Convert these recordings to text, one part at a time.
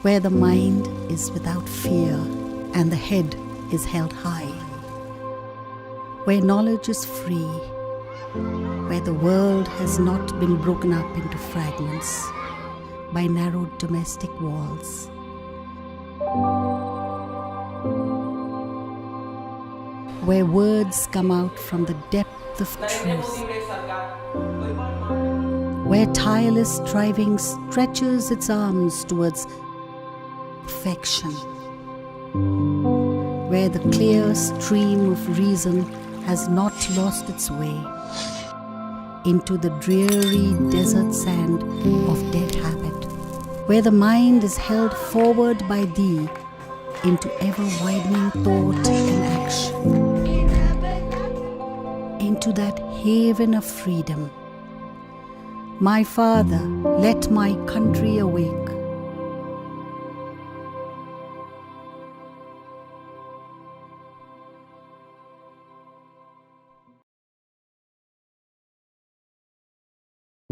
where the mind is without fear and the head is held high, where knowledge is free, where the world has not been broken up into fragments by narrowed domestic walls. Where words come out from the depth of truth, where tireless striving stretches its arms towards perfection, where the clear stream of reason has not lost its way into the dreary desert sand of dead habit, where the mind is held forward by thee into ever-widening thought and action, into that haven of freedom. My Father, let my country awake.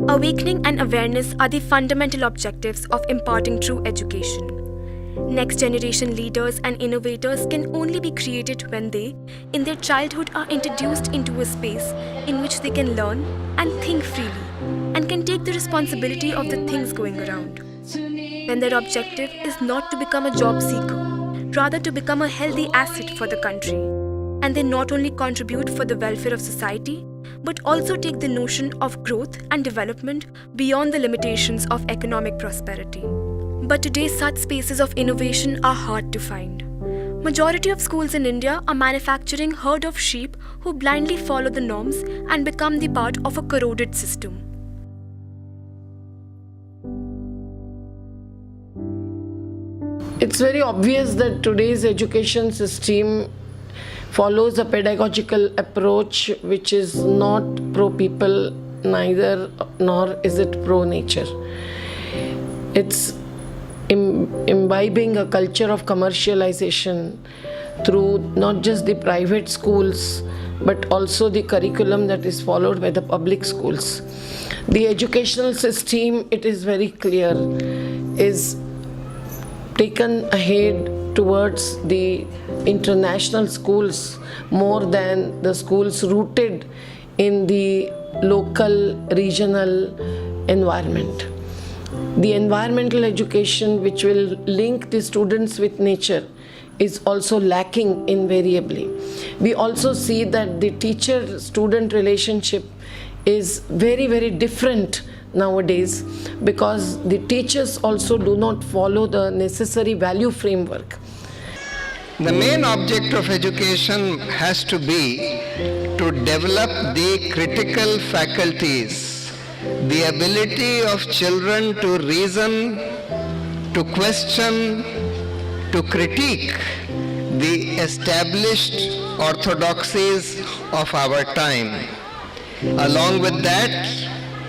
Awakening and awareness are the fundamental objectives of imparting true education. Next generation leaders and innovators can only be created when they, in their childhood, are introduced into a space in which they can learn and think freely and can take the responsibility of the things going around. When their objective is not to become a job seeker, rather to become a healthy asset for the country, and they not only contribute for the welfare of society, but also take the notion of growth and development beyond the limitations of economic prosperity. But today, such spaces of innovation are hard to find. Majority of schools in India are manufacturing herd of sheep who blindly follow the norms and become the part of a corroded system. It's very obvious that today's education system follows a pedagogical approach which is not pro-people neither, nor is it pro-nature. It's imbibing a culture of commercialization through not just the private schools but also the curriculum that is followed by the public schools. The educational system, it is very clear, is taken ahead towards the international schools more than the schools rooted in the local, regional environment. The environmental education which will link the students with nature is also lacking invariably. We also see that the teacher-student relationship is very, very different nowadays because the teachers also do not follow the necessary value framework. The main object of education has to be to develop the critical faculties, the ability of children to reason, to question, to critique the established orthodoxies of our time. Along with that,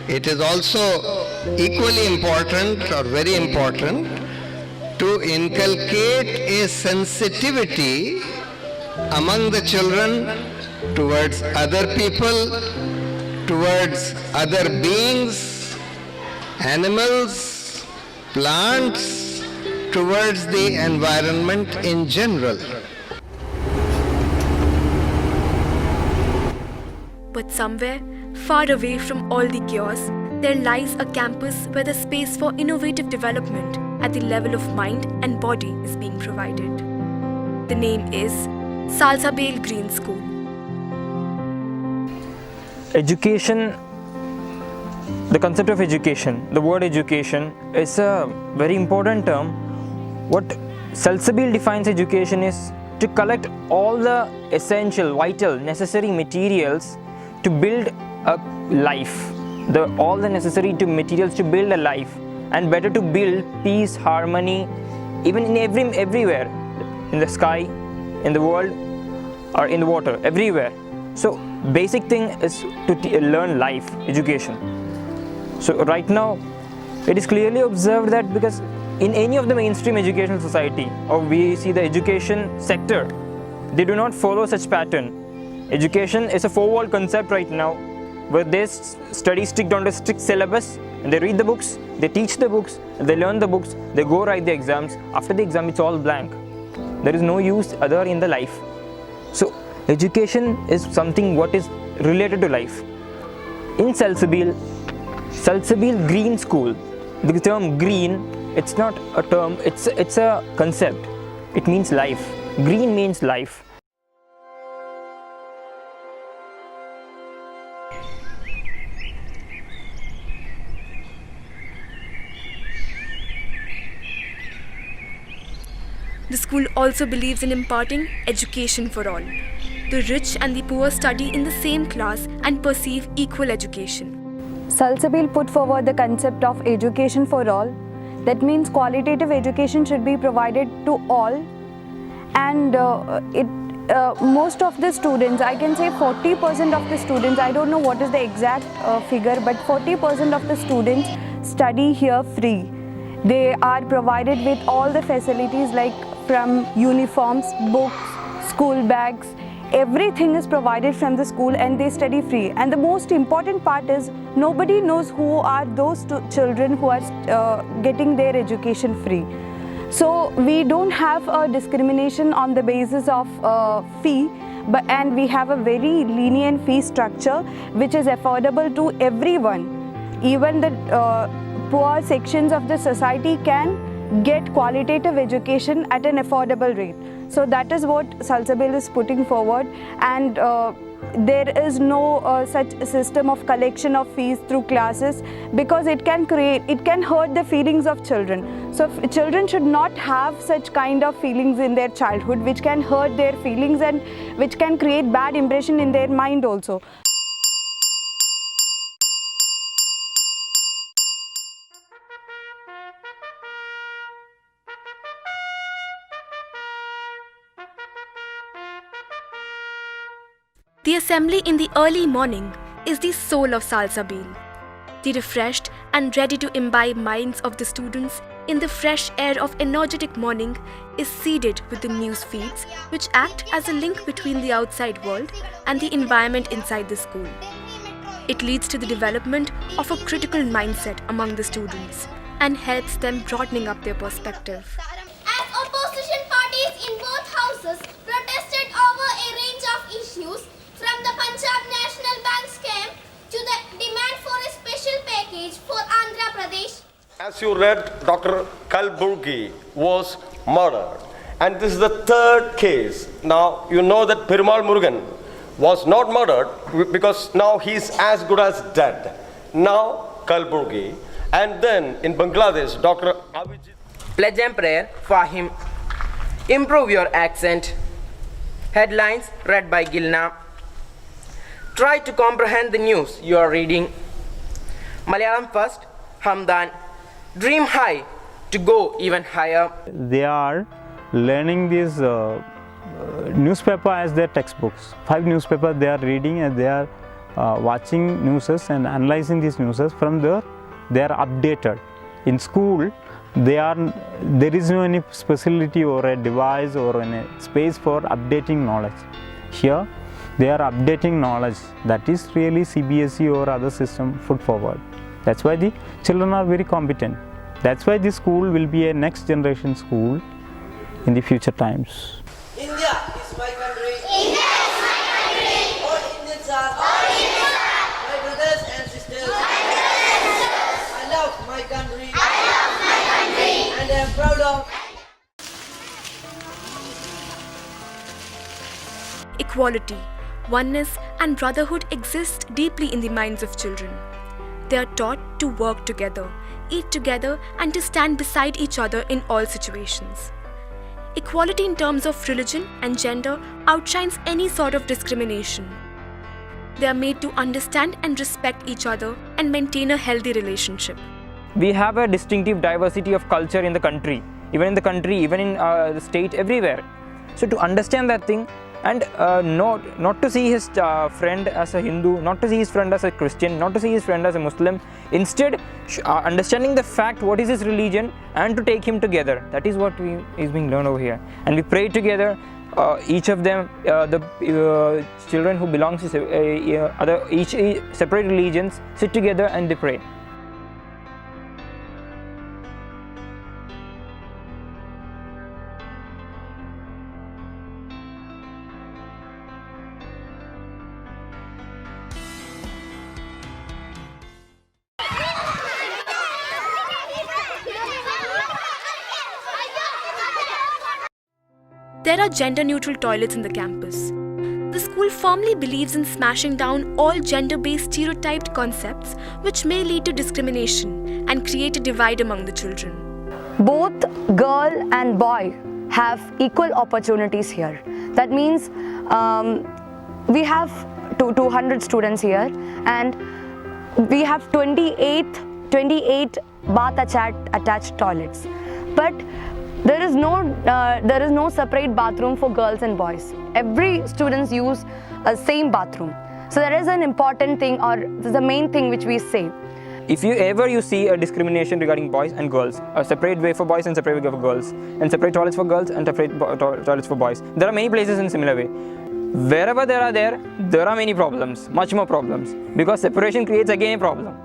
it is also equally important or very important to inculcate a sensitivity among the children towards other people, towards other beings, animals, plants, towards the environment in general. But somewhere, far away from all the chaos, there lies a campus where the space for innovative development at the level of mind and body is being provided. The name is Salsabale Green School. Education, the concept of education, the word education is a very important term. What Salsabale defines education is to collect all the essential, vital, necessary materials to build a life, all the necessary materials to build a life, and better to build peace, harmony, even in everywhere, in the sky, in the world, or in the water, everywhere. So basic thing is to learn life, education. So right now, it is clearly observed that because in any of the mainstream educational society, or we see the education sector, they do not follow such pattern. Education is a four-wall concept right now, where they study strict on the strict syllabus, and they read the books, they teach the books, they learn the books, they go write the exams. After the exam, it's all blank. There is no use other in the life. So education is something what is related to life. In Salsabil Green School, the term green, it's not a term, it's a concept. It means life. Green means life. The school also believes in imparting education for all. The rich and the poor study in the same class and perceive equal education. Salsabil put forward the concept of education for all. That means qualitative education should be provided to all, and most of the students, I can say 40% of the students, I don't know what is the exact figure, but 40% of the students study here free. They are provided with all the facilities like from uniforms, books, school bags, everything is provided from the school, and they study free. And the most important part is nobody knows who are those children who are getting their education free. So we don't have a discrimination on the basis of fee, and we have a very lenient fee structure which is affordable to everyone. Even the poor sections of the society can get qualitative education at an affordable rate. So that is what Salsabil is putting forward, and there is no such system of collection of fees through classes, because it can hurt the feelings of children. So children should not have such kind of feelings in their childhood which can hurt their feelings and which can create bad impression in their mind also. The assembly in the early morning is the soul of Salsabil. The refreshed and ready to imbibe minds of the students in the fresh air of energetic morning is seeded with the news feeds, which act as a link between the outside world and the environment inside the school. It leads to the development of a critical mindset among the students and helps them broadening up their perspective. As opposition parties in both houses protested over a range of issues, from the Punjab National Bank scam to the demand for a special package for Andhra Pradesh. As you read, Dr. Kalburgi was murdered, and this is the third case. Now you know that Perumal Murugan was not murdered because now he's as good as dead. Now Kalburgi, and then in Bangladesh, Dr. Abhijit. Pledge and prayer for him. Improve your accent. Headlines read by Gilna. Try to comprehend the news you are reading. Malayalam first, Hamdan. Dream high to go even higher. They are learning this newspaper as their textbooks. 5 newspapers they are reading, and they are watching newses and analyzing these newses. From there, they are updated. In school, there is no any facility or a device or any space for updating knowledge. Here, they are updating knowledge that is really CBSE or other system put forward. That's why the children are very competent. That's why this school will be a next generation school in the future times. India is my country. India is my country. All Indians are. My brothers and sisters. I love my country. And I am proud of. Equality, oneness, and brotherhood exist deeply in the minds of children. They are taught to work together, eat together, and to stand beside each other in all situations. Equality in terms of religion and gender outshines any sort of discrimination. They are made to understand and respect each other and maintain a healthy relationship. We have a distinctive diversity of culture in the country, even in the state, everywhere. So to understand that thing, and not to see his friend as a Hindu, not to see his friend as a Christian, not to see his friend as a Muslim. Instead, understanding the fact what is his religion and to take him together. That is what is being learned over here. And we pray together each of them, the children who belong to each separate religions sit together and they pray. There are gender-neutral toilets in the campus. The school firmly believes in smashing down all gender-based stereotyped concepts which may lead to discrimination and create a divide among the children. Both girl and boy have equal opportunities here. That means we have 200 students here, and we have 28 bath attached toilets. But there is no separate bathroom for girls and boys. Every students use a same bathroom. So that is an important thing, or the main thing which we say. If you see a discrimination regarding boys and girls, a separate way for boys and separate way for girls, and separate toilets for girls and separate toilets for boys, there are many places in similar way. Wherever there are many problems, much more problems, because separation creates again a problem.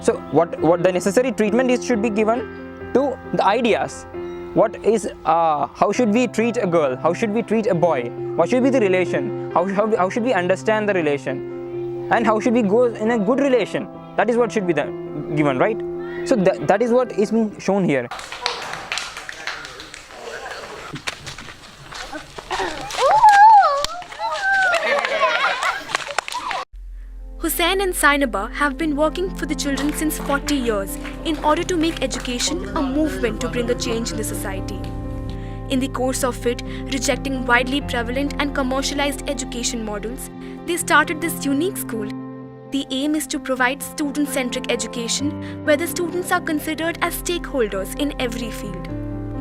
So what the necessary treatment is should be given to the ideas. What is how should we treat a girl? How should we treat a boy? What should be the relation? How should we understand the relation? And how should we go in a good relation? That is what should be given, right? So that is what is being shown here. Hussain and Sainaba have been working for the children since 40 years in order to make education a movement to bring a change in the society. In the course of it, rejecting widely prevalent and commercialized education models, they started this unique school. The aim is to provide student-centric education where the students are considered as stakeholders in every field.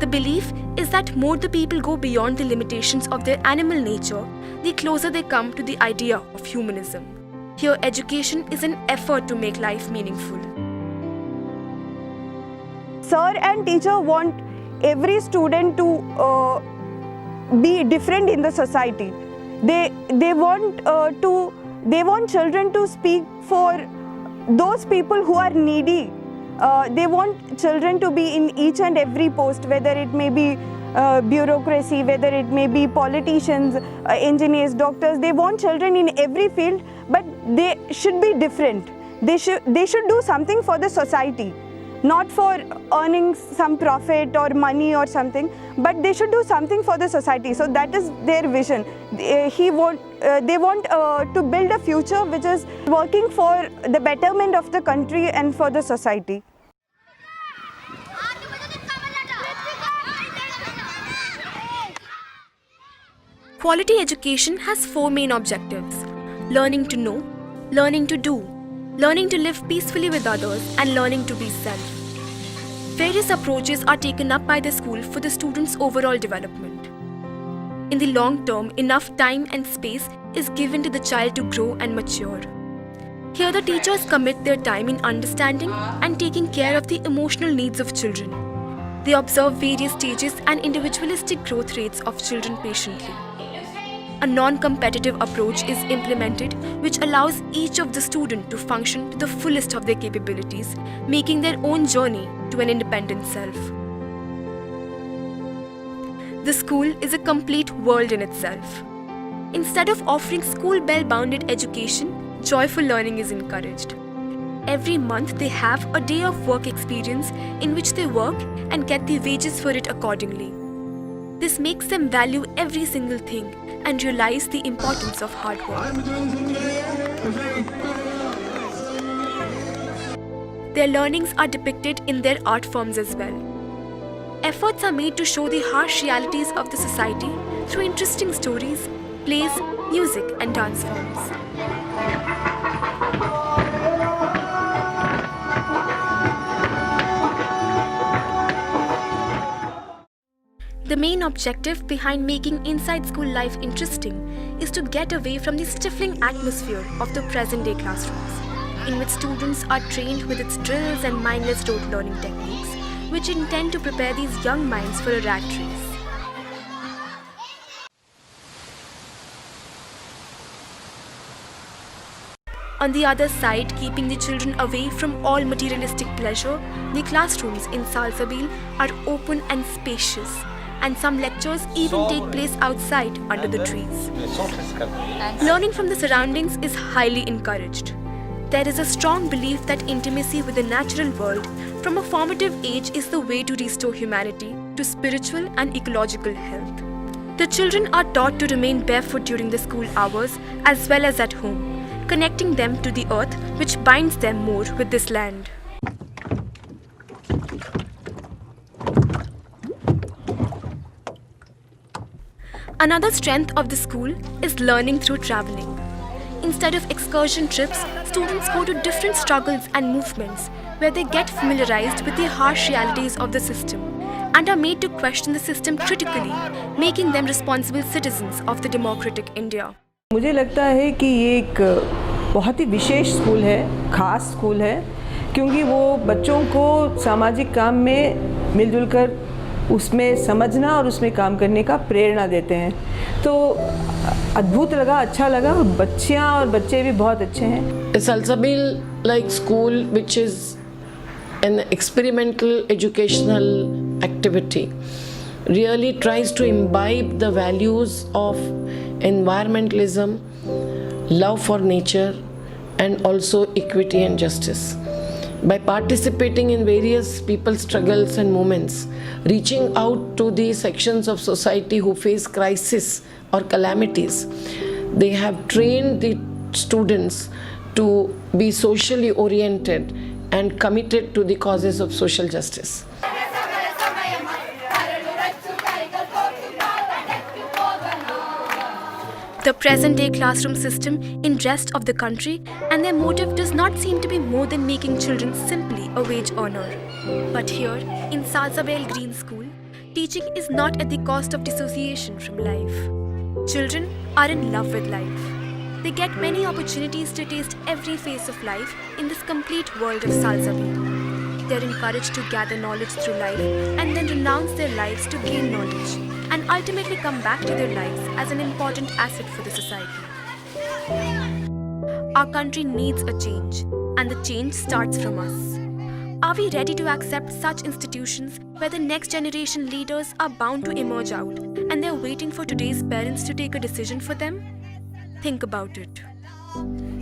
The belief is that more the people go beyond the limitations of their animal nature, the closer they come to the idea of humanism. Here, education is an effort to make life meaningful. Sir and teacher want every student to be different in the society. They want children to speak for those people who are needy. They want children to be in each and every post, whether it may be bureaucracy, whether it may be politicians, engineers, doctors. They want children in every field, but they should be different. They should do something for the society, not for earning some profit or money or something, but they should do something for the society. So that is their vision. They want to build a future which is working for the betterment of the country and for the society. Quality education has 4 main objectives: learning to know, learning to do, learning to live peacefully with others, and learning to be self. Various approaches are taken up by the school for the students' overall development. In the long term, enough time and space is given to the child to grow and mature. Here, the teachers commit their time in understanding and taking care of the emotional needs of children. They observe various stages and individualistic growth rates of children patiently. A non-competitive approach is implemented which allows each of the students to function to the fullest of their capabilities, making their own journey to an independent self. The school is a complete world in itself. Instead of offering school bell-bounded education, joyful learning is encouraged. Every month they have a day of work experience in which they work and get the wages for it accordingly. This makes them value every single thing and realize the importance of hard work. Their learnings are depicted in their art forms as well. Efforts are made to show the harsh realities of the society through interesting stories, plays, music, and dance forms. The main objective behind making inside school life interesting is to get away from the stifling atmosphere of the present-day classrooms, in which students are trained with its drills and mindless rote learning techniques, which intend to prepare these young minds for a rat race. On the other side, keeping the children away from all materialistic pleasure, the classrooms in Salsabil are open and spacious, and some lectures even take place outside under the trees. Learning from the surroundings is highly encouraged. There is a strong belief that intimacy with the natural world from a formative age is the way to restore humanity to spiritual and ecological health. The children are taught to remain barefoot during the school hours as well as at home, connecting them to the earth which binds them more with this land. Another strength of the school is learning through traveling. Instead of excursion trips, students go to different struggles and movements where they get familiarized with the harsh realities of the system and are made to question the system critically, making them responsible citizens of the democratic India. मुझे लगता है कि ये एक बहुत ही विशेष school है, ख़ास school है, क्योंकि वो बच्चों को सामाजिक काम में मिलजुल कर उसमें समझना और उसमें काम करने का प्रेरणा देते हैं. तो अद्भुत लगा, अच्छा लगा. बच्चियाँ और बच्चे भी बहुत अच्छे हैं. Salsabil like school which is an experimental educational activity really tries to imbibe the values of environmentalism, love for nature and also equity and justice. By participating in various people's struggles and movements, reaching out to the sections of society who face crisis or calamities, they have trained the students to be socially oriented and committed to the causes of social justice. The present-day classroom system in rest of the country and their motive does not seem to be more than making children simply a wage earner. But here, in Salsabil Green School, teaching is not at the cost of dissociation from life. Children are in love with life. They get many opportunities to taste every phase of life in this complete world of Salsabil. They are encouraged to gather knowledge through life and then renounce their lives to gain knowledge, and ultimately come back to their lives as an important asset for the society. Our country needs a change, and the change starts from us. Are we ready to accept such institutions where the next generation leaders are bound to emerge out and they're waiting for today's parents to take a decision for them? Think about it.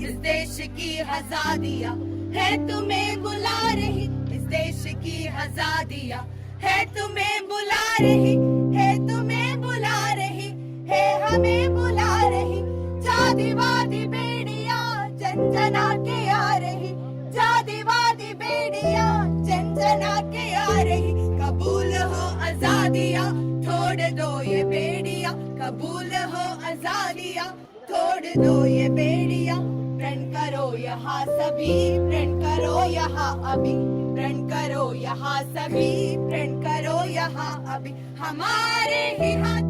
इस देश की आजादियाँ है तुम्हें बुला रही, इस देश की आजादियाँ है तुम्हें बुला रही, है तुम्हें बुला रही, है हमें बुला रही. जातिवादी बेड़ियाँ जन जना के आ रही, जातिवादी बेड़ियाँ जन जना के आ रही. कबूल हो आजादियाँ, छोड़ दो ये बेड़ियाँ. कबूल हो आजादियाँ, छोड़ दो ये बेड़ियाँ. प्रण करो यहाँ सभी, प्रण करो यहाँ अभी, प्रण करो यहाँ सभी, प्रण करो यहाँ अभी. हमारे ही हाथ